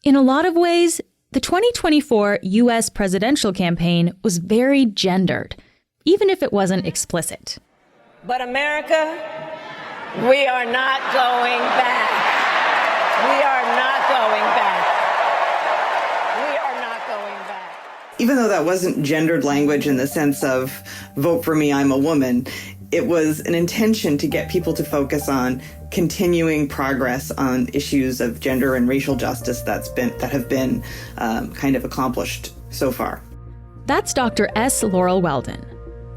In a lot of ways, the 2024 U.S. presidential campaign was very gendered, even if it wasn't explicit. But America, we are not going back. We are not going back. We are not going back. Even though that wasn't gendered language in the sense of vote for me, I'm a woman, it was an intention to get people to focus on continuing progress on issues of gender and racial justice that have been kind of accomplished so far. That's Dr. S. Laurel Weldon.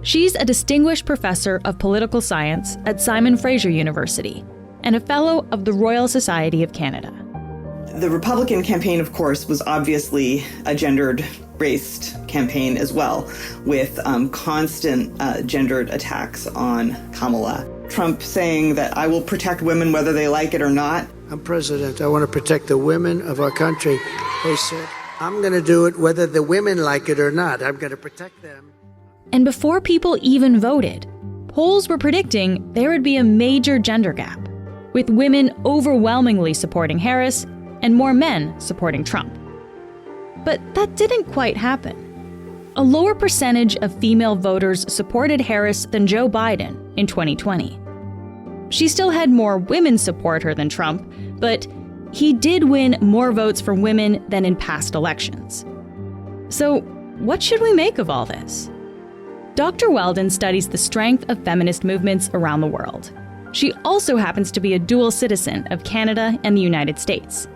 She's a distinguished professor of political science at Simon Fraser University and a fellow of the Royal Society of Canada. The Republican campaign, of course, was obviously a gendered-based campaign as well, with constant gendered attacks on Kamala. Trump saying that I will protect women whether they like it or not. I'm president. I want to protect the women of our country. They said, I'm going to do it whether the women like it or not. I'm going to protect them. And before people even voted, polls were predicting there would be a major gender gap, with women overwhelmingly supporting Harris and more men supporting Trump. But that didn't quite happen. A lower percentage of female voters supported Harris than Joe Biden in 2020. She still had more women support her than Trump, but he did win more votes for women than in past elections. So, what should we make of all this? Dr. Weldon studies the strength of feminist movements around the world. She also happens to be a dual citizen of Canada and the United States.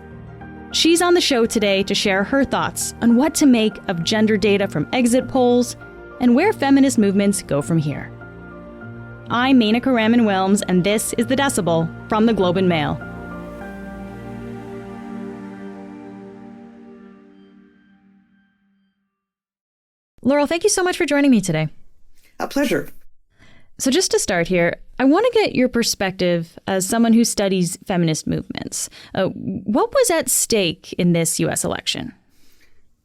She's on the show today to share her thoughts on what to make of gender data from exit polls and where feminist movements go from here. I'm Menaka Raman-Wilms, and this is The Decibel from the Globe and Mail. Laurel, thank you so much for joining me today. A pleasure. So just to start here, I want to get your perspective as someone who studies feminist movements. What was at stake in this U.S. election?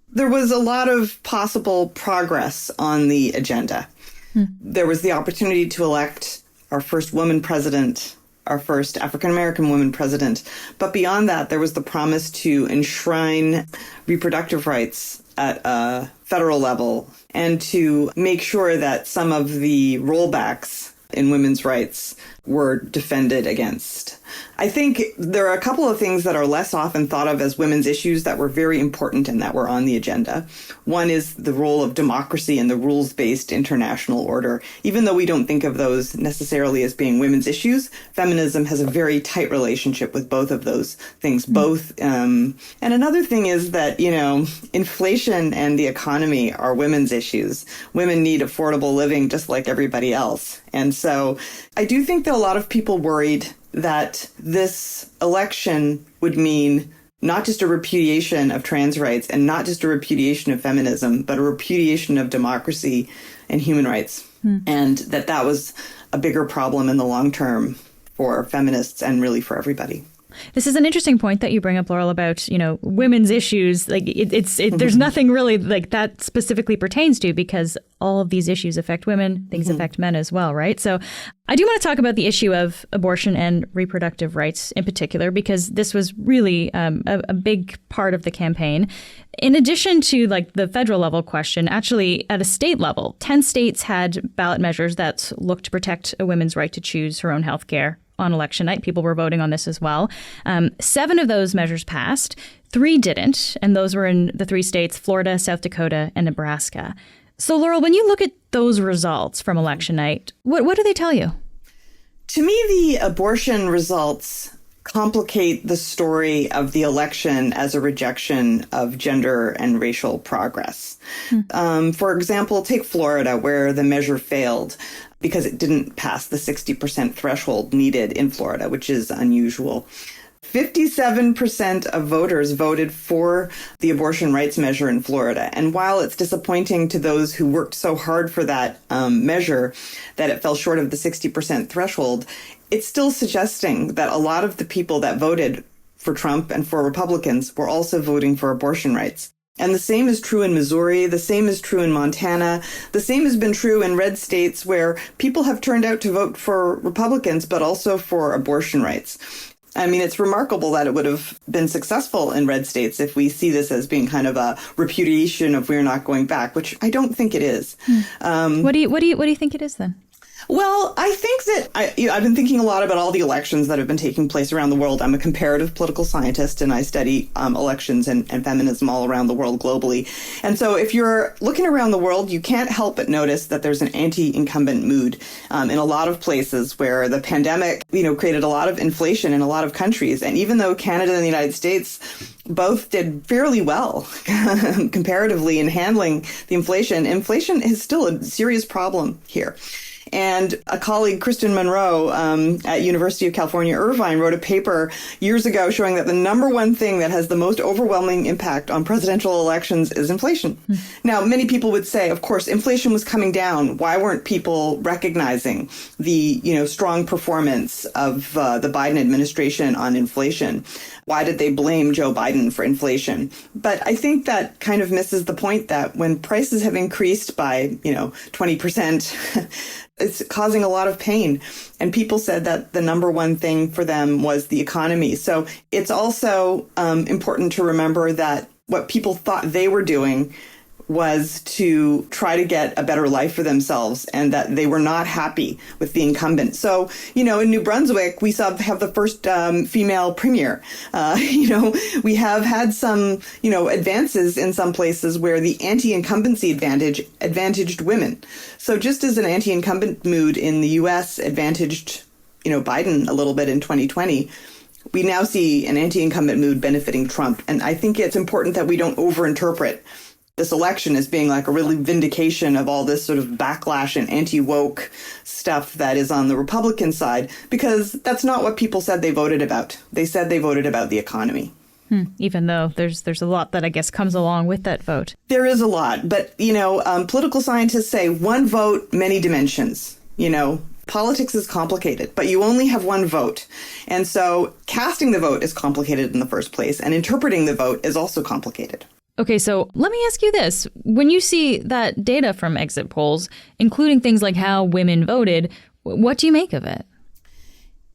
There was a lot of possible progress on the agenda. There was the opportunity to elect our first woman president, our first African-American woman president. But beyond that, there was the promise to enshrine reproductive rights at a federal level and to make sure that some of the rollbacks in women's rights were defended against. I think there are a couple of things that are less often thought of as women's issues that were very important and that were on the agenda. One is the role of democracy and the rules-based international order. Even though we don't think of those necessarily as being women's issues, feminism has a very tight relationship with both of those things. And another thing is that, inflation and the economy are women's issues. Women need affordable living just like everybody else. And so I do think that a lot of people worried that this election would mean not just a repudiation of trans rights and not just a repudiation of feminism, but a repudiation of democracy and human rights. And that was a bigger problem in the long term for feminists and really for everybody. This is an interesting point that you bring up, Laurel, about, women's issues. Like there's nothing really like that specifically pertains to, because all of these issues affect women. Things affect men as well, right? So I do want to talk about the issue of abortion and reproductive rights in particular, because this was really a big part of the campaign. In addition to the federal level question, actually at a state level, 10 states had ballot measures that looked to protect a woman's right to choose her own health care. On election night, people were voting on this as well. 7 of those measures passed, 3 didn't, and those were in the 3 states, Florida, South Dakota, and Nebraska. So, Laurel, when you look at those results from election night, what do they tell you? To me, the abortion results complicate the story of the election as a rejection of gender and racial progress. For example, take Florida, where the measure failed because it didn't pass the 60% threshold needed in Florida, which is unusual. 57% of voters voted for the abortion rights measure in Florida. And while it's disappointing to those who worked so hard for that measure that it fell short of the 60% threshold, it's still suggesting that a lot of the people that voted for Trump and for Republicans were also voting for abortion rights. And the same is true in Missouri. The same is true in Montana. The same has been true in red states where people have turned out to vote for Republicans, but also for abortion rights. I mean, it's remarkable that it would have been successful in red states if we see this as being kind of a repudiation of we're not going back, which I don't think it is. What do you think it is then? Well, I think that I've been thinking a lot about all the elections that have been taking place around the world. I'm a comparative political scientist, and I study elections and feminism all around the world globally. And so if you're looking around the world, you can't help but notice that there's an anti-incumbent mood in a lot of places where the pandemic, created a lot of inflation in a lot of countries. And even though Canada and the United States both did fairly well comparatively in handling the inflation is still a serious problem here. And a colleague, Kristen Monroe, at University of California, Irvine, wrote a paper years ago showing that the number one thing that has the most overwhelming impact on presidential elections is inflation. Now, many people would say, of course, inflation was coming down. Why weren't people recognizing the, strong performance of the Biden administration on inflation? Why did they blame Joe Biden for inflation? But I think that kind of misses the point that when prices have increased by, 20%, it's causing a lot of pain. And people said that the number one thing for them was the economy. So it's also important to remember that what people thought they were doing was to try to get a better life for themselves, and that they were not happy with the incumbent. So, in New Brunswick, we have the first female premier. We have had some, advances in some places where the anti-incumbency advantaged women. So just as an anti-incumbent mood in the U.S. advantaged, Biden a little bit in 2020, we now see an anti-incumbent mood benefiting Trump. And I think it's important that we don't overinterpret this election as being like a really vindication of all this sort of backlash and anti-woke stuff that is on the Republican side, because that's not what people said they voted about. They said they voted about the economy. Even though there's a lot that I guess comes along with that vote. There is a lot. But, political scientists say one vote, many dimensions. Politics is complicated, but you only have one vote. And so casting the vote is complicated in the first place, and interpreting the vote is also complicated. Okay, so let me ask you this. When you see that data from exit polls, including things like how women voted, what do you make of it?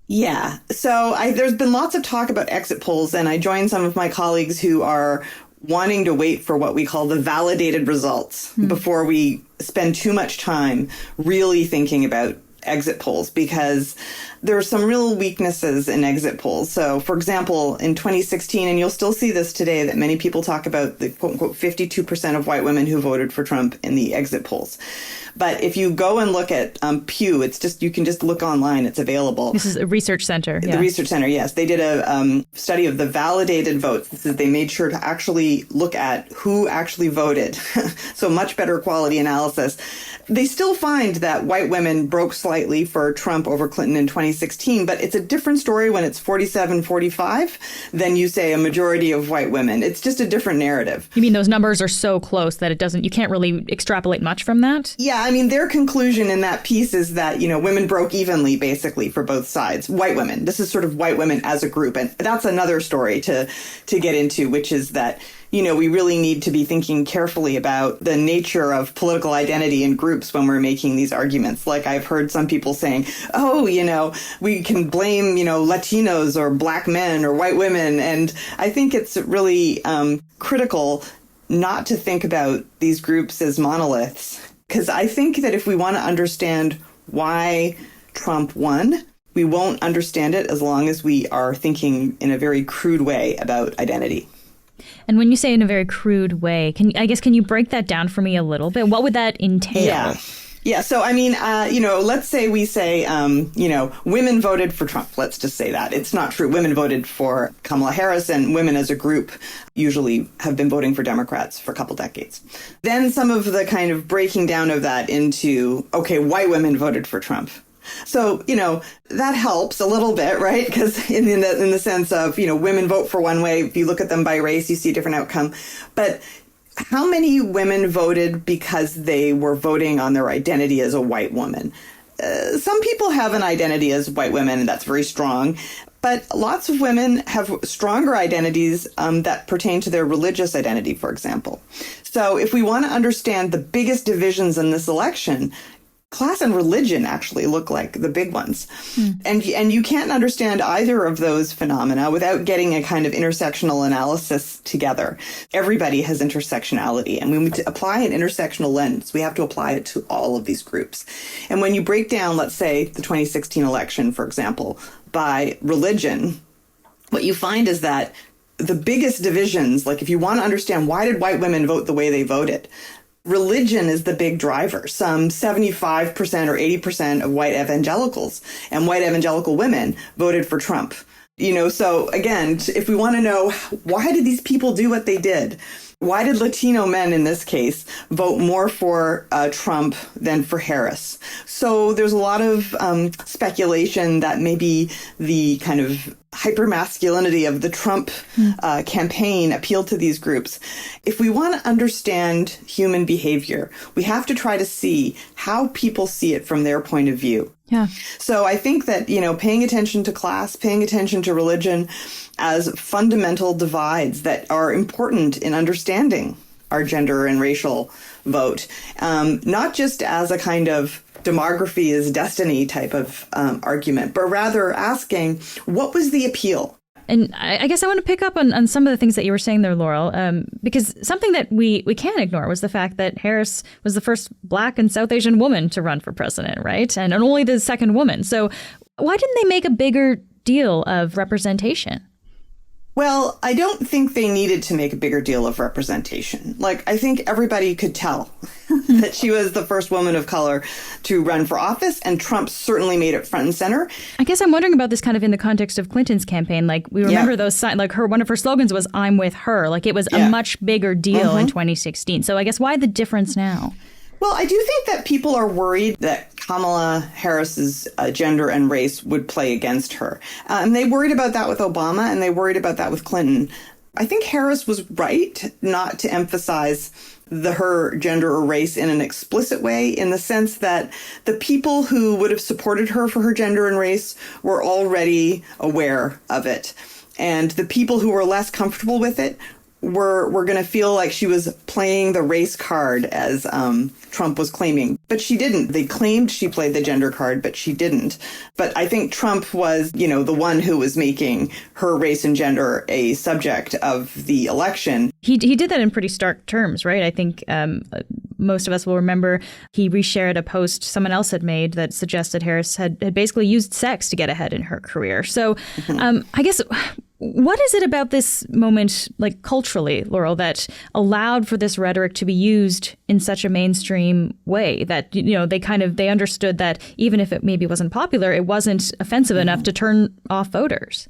Yeah, so there's been lots of talk about exit polls, and I joined some of my colleagues who are wanting to wait for what we call the validated results before we spend too much time really thinking about exit polls, because there are some real weaknesses in exit polls. So, for example, in 2016, and you'll still see this today, that many people talk about the quote unquote 52% of white women who voted for Trump in the exit polls. But if you go and look at Pew, you can just look online. It's available. This is a research center. The research center, yes. They did a study of the validated votes. They made sure to actually look at who actually voted. So much better quality analysis. They still find that white women broke slightly for Trump over Clinton in 2016, but it's a different story when it's 47-45 than you say a majority of white women. It's just a different narrative. You mean those numbers are so close that you can't really extrapolate much from that? Yeah, I mean, their conclusion in that piece is that, women broke evenly, basically, for both sides. White women. This is sort of white women as a group. And that's another story to get into, which is that, we really need to be thinking carefully about the nature of political identity in groups when we're making these arguments. Like I've heard some people saying, we can blame, Latinos or black men or white women. And I think it's really critical not to think about these groups as monoliths. Because I think that if we want to understand why Trump won, we won't understand it as long as we are thinking in a very crude way about identity. And when you say in a very crude way, can you break that down for me a little bit? What would that entail? Yeah. So, I mean, let's say we say, women voted for Trump. Let's just say that. It's not true. Women voted for Kamala Harris, and women as a group usually have been voting for Democrats for a couple decades. Then some of the kind of breaking down of that into, okay, white women voted for Trump. So, that helps a little bit, right? Because in the sense of, women vote for one way. If you look at them by race, you see a different outcome. But how many women voted because they were voting on their identity as a white woman? Some people have an identity as white women, and that's very strong. But lots of women have stronger identities that pertain to their religious identity, for example. So if we want to understand the biggest divisions in this election, class and religion actually look like the big ones. And you can't understand either of those phenomena without getting a kind of intersectional analysis together. Everybody has intersectionality, and when we apply an intersectional lens, we have to apply it to all of these groups. And when you break down, let's say, the 2016 election, for example, by religion, what you find is that the biggest divisions, like if you want to understand why did white women vote the way they voted, religion is the big driver. Some 75% or 80% of white evangelicals and white evangelical women voted for Trump. So again, if we want to know why did these people do what they did, why did Latino men in this case vote more for Trump than for Harris? So there's a lot of speculation that maybe the kind of hypermasculinity of the Trump campaign appealed to these groups. If we want to understand human behavior, we have to try to see how people see it from their point of view. Yeah. So I think that, paying attention to class, paying attention to religion as fundamental divides that are important in understanding our gender and racial vote, not just as a kind of demography is destiny type of argument, but rather asking, what was the appeal? And I guess I want to pick up on some of the things that you were saying there, Laurel, because something that we can't ignore was the fact that Harris was the first Black and South Asian woman to run for president, right? And only the second woman. So why didn't they make a bigger deal of representation? Well, I don't think they needed to make a bigger deal of representation. I think everybody could tell that she was the first woman of color to run for office, and Trump certainly made it front and center. I guess I'm wondering about this kind of in the context of Clinton's campaign. We remember those signs, one of her slogans was, "I'm with her." It was a much bigger deal in 2016. So I guess why the difference now? Well, I do think that people are worried that Kamala Harris's gender and race would play against her. And they worried about that with Obama, and they worried about that with Clinton. I think Harris was right not to emphasize her gender or race in an explicit way, in the sense that the people who would have supported her for her gender and race were already aware of it. And the people who were less comfortable with it were going to feel like she was playing the race card, as Trump was claiming. But she didn't. They claimed she played the gender card, but she didn't. But I think Trump was, the one who was making her race and gender a subject of the election. He did that in pretty stark terms, right? I think most of us will remember he reshared a post someone else had made that suggested Harris had basically used sex to get ahead in her career. So I guess, what is it about this moment, culturally, Laurel, that allowed for this rhetoric to be used in such a mainstream way that, they understood that even if it maybe wasn't popular, it wasn't offensive enough to turn off voters?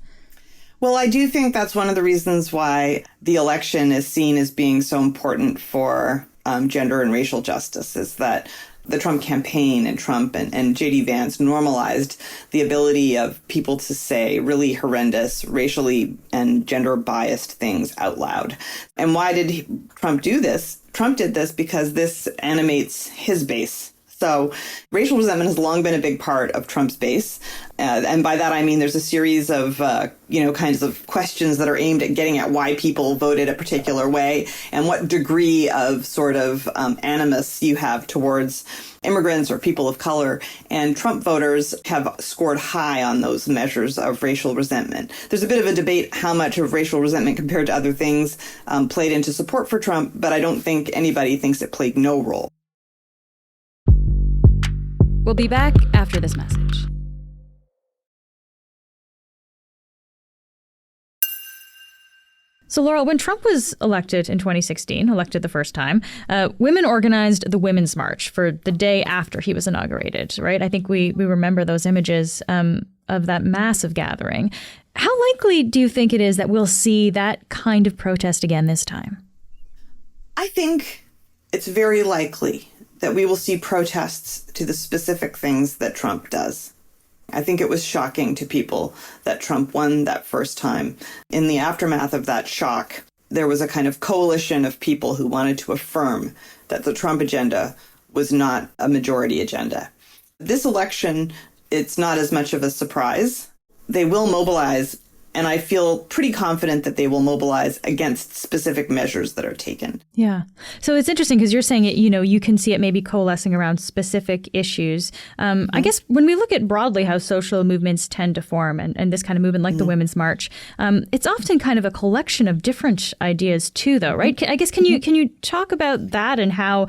Well, I do think that's one of the reasons why the election is seen as being so important for gender and racial justice, is that the Trump campaign and Trump and J.D. Vance normalized the ability of people to say really horrendous, racially and gender biased things out loud. And why did Trump do this? Trump did this because this animates his base. So racial resentment has long been a big part of Trump's base. And by that, I mean there's a series of, kinds of questions that are aimed at getting at why people voted a particular way and what degree of sort of animus you have towards immigrants or people of color. And Trump voters have scored high on those measures of racial resentment. There's a bit of a debate how much of racial resentment compared to other things played into support for Trump, but I don't think anybody thinks it played no role. We'll be back after this message. So, Laurel, when Trump was elected in 2016, elected the first time, women organized the Women's March for the day after he was inaugurated, right? I think we remember those images of that massive gathering. How likely do you think it is that we'll see that kind of protest again this time? I think it's very likely that we will see protests to the specific things that Trump does. I think it was shocking to people that Trump won that first time. In the aftermath of that shock, there was a kind of coalition of people who wanted to affirm that the Trump agenda was not a majority agenda. This election, it's not as much of a surprise. They will mobilize And I feel pretty confident that they will mobilize against specific measures that are taken. Yeah. So it's interesting because you're saying it, you can see it maybe coalescing around specific issues. I guess when we look at broadly how social movements tend to form and this kind of movement like the Women's March, it's often kind of a collection of different ideas too, though, right? I guess can you talk about that and how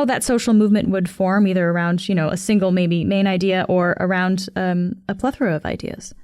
that social movement would form either around, a single maybe main idea or around a plethora of ideas?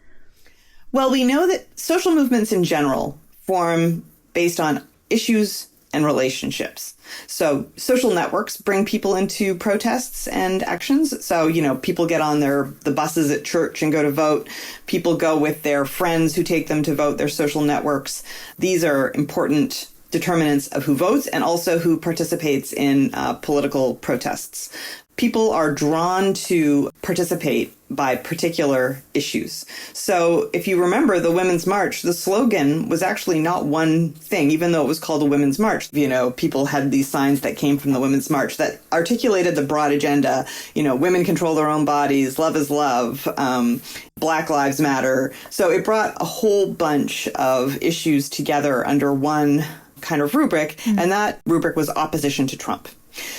Well, we know that social movements in general form based on issues and relationships. So social networks bring people into protests and actions. So, people get on the buses at church and go to vote. People go with their friends who take them to vote, their social networks. These are important determinants of who votes and also who participates in political protests. People are drawn to participate by particular issues. So if you remember the Women's March, the slogan was actually not one thing, even though it was called a Women's March. People had these signs that came from the Women's March that articulated the broad agenda. Women control their own bodies, love is love, Black Lives Matter. So it brought a whole bunch of issues together under one kind of rubric, and that rubric was opposition to Trump.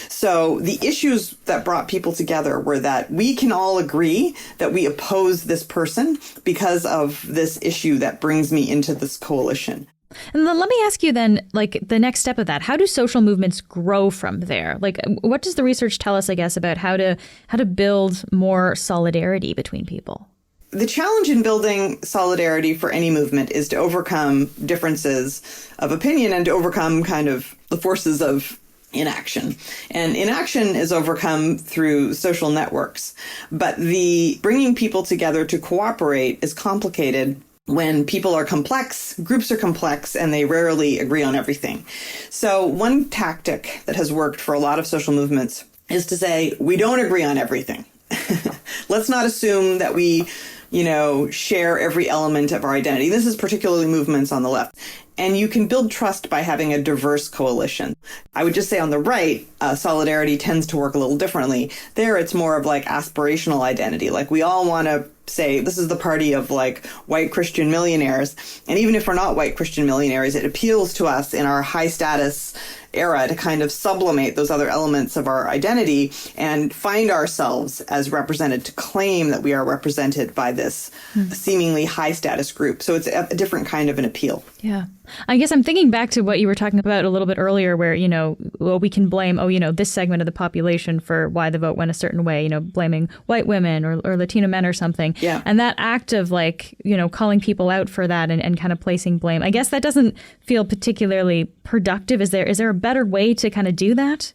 So the issues that brought people together were that we can all agree that we oppose this person because of this issue that brings me into this coalition. And then let me ask you then, the next step of that, how do social movements grow from there? What does the research tell us, I guess, about how to build more solidarity between people? The challenge in building solidarity for any movement is to overcome differences of opinion and to overcome kind of the forces of inaction. And inaction is overcome through social networks. But the bringing people together to cooperate is complicated when people are complex, groups are complex, and they rarely agree on everything. So one tactic that has worked for a lot of social movements is to say, we don't agree on everything. Let's not assume that we, share every element of our identity. This is particularly movements on the left. And you can build trust by having a diverse coalition. I would just say on the right, solidarity tends to work a little differently. There, it's more of aspirational identity. We all want to say, this is the party of white Christian millionaires. And even if we're not white Christian millionaires, it appeals to us in our high status era to kind of sublimate those other elements of our identity and find ourselves as represented, to claim that we are represented by this seemingly high status group. So it's a different kind of an appeal. Yeah. I guess I'm thinking back to what you were talking about a little bit earlier where, we can blame, this segment of the population for why the vote went a certain way, blaming white women or Latino men or something. Yeah. And that act of calling people out for that and kind of placing blame, I guess that doesn't feel particularly productive. Is there a better way to kind of do that?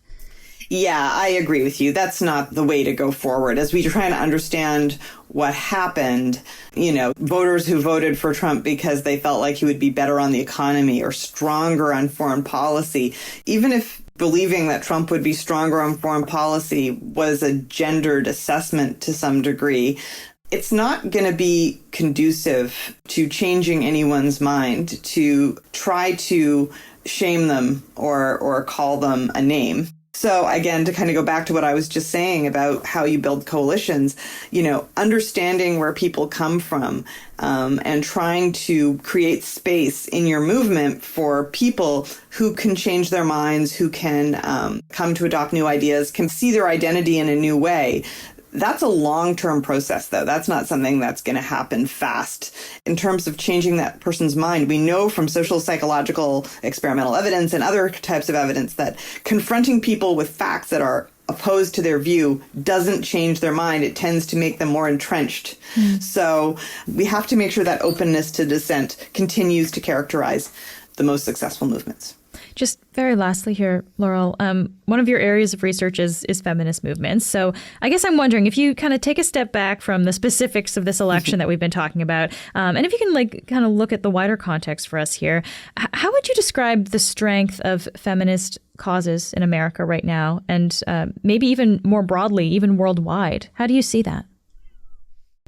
Yeah, I agree with you. That's not the way to go forward. As we try to understand what happened, voters who voted for Trump because they felt like he would be better on the economy or stronger on foreign policy, even if believing that Trump would be stronger on foreign policy was a gendered assessment to some degree, it's not going to be conducive to changing anyone's mind to try to shame them or call them a name. So again, to kind of go back to what I was just saying about how you build coalitions, understanding where people come from and trying to create space in your movement for people who can change their minds, who can come to adopt new ideas, can see their identity in a new way. That's a long-term process, though. That's not something that's going to happen fast. In terms of changing that person's mind, we know from social psychological experimental evidence and other types of evidence that confronting people with facts that are opposed to their view doesn't change their mind. It tends to make them more entrenched. So we have to make sure that openness to dissent continues to characterize the most successful movements. Just very lastly here, Laurel, one of your areas of research is feminist movements. So I guess I'm wondering if you kind of take a step back from the specifics of this election that we've been talking about, and if you can kind of look at the wider context for us here, how would you describe the strength of feminist causes in America right now, and maybe even more broadly, even worldwide? How do you see that?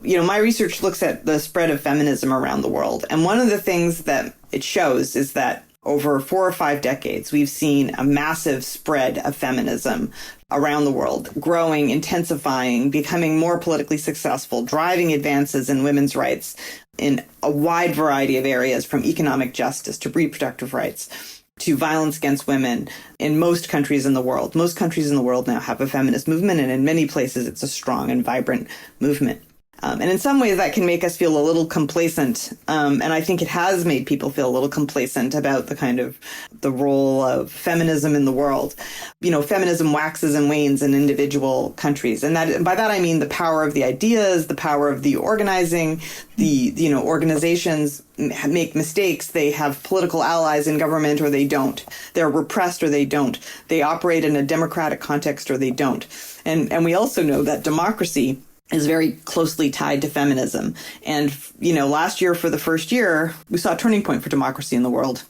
My research looks at the spread of feminism around the world. And one of the things that it shows is that Over 4 or 5 decades, we've seen a massive spread of feminism around the world, growing, intensifying, becoming more politically successful, driving advances in women's rights in a wide variety of areas, from economic justice to reproductive rights to violence against women in most countries in the world. Most countries in the world now have a feminist movement, and in many places it's a strong and vibrant movement. And in some ways that can make us feel a little complacent. And I think it has made people feel a little complacent about the role of feminism in the world. Feminism waxes and wanes in individual countries. And by that I mean the power of the ideas, the power of the organizing, organizations make mistakes. They have political allies in government or they don't. They're repressed or they don't. They operate in a democratic context or they don't. And we also know that democracy is very closely tied to feminism. And, last year, for the first year, we saw a turning point for democracy in the world.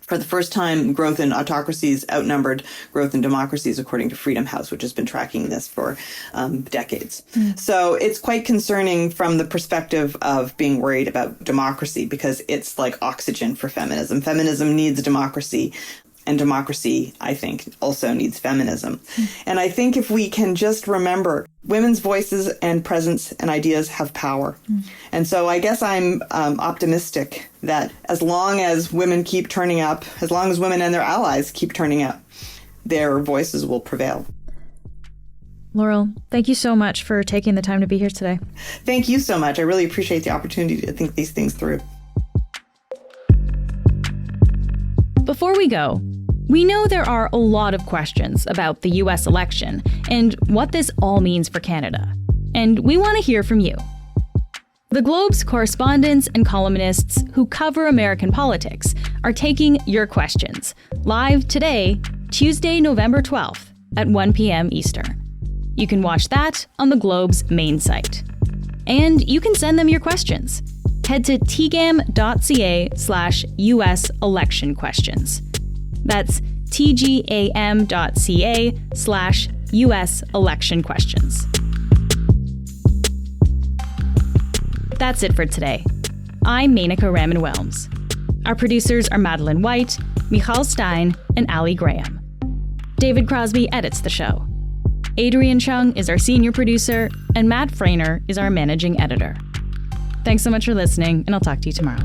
For the first time, growth in autocracies outnumbered growth in democracies, according to Freedom House, which has been tracking this for decades. So it's quite concerning from the perspective of being worried about democracy, because it's like oxygen for feminism. Feminism needs democracy. And democracy, I think, also needs feminism. And I think if we can just remember, women's voices and presence and ideas have power. And so I guess I'm optimistic that as long as women keep turning up, as long as women and their allies keep turning up, their voices will prevail. Laurel, thank you so much for taking the time to be here today. Thank you so much. I really appreciate the opportunity to think these things through. Before we go, we know there are a lot of questions about the US election and what this all means for Canada. And we want to hear from you. The Globe's correspondents and columnists who cover American politics are taking your questions live today, Tuesday, November 12th at 1 p.m. Eastern. You can watch that on the Globe's main site. And you can send them your questions. Head to tgam.ca/US election questions. That's tgam.ca/US election questions. That's it for today. I'm Menaka Raman-Wilms. Our producers are Madeline White, Michal Stein, and Ali Graham. David Crosby edits the show. Adrian Chung is our senior producer, and Matt Frainer is our managing editor. Thanks so much for listening, and I'll talk to you tomorrow.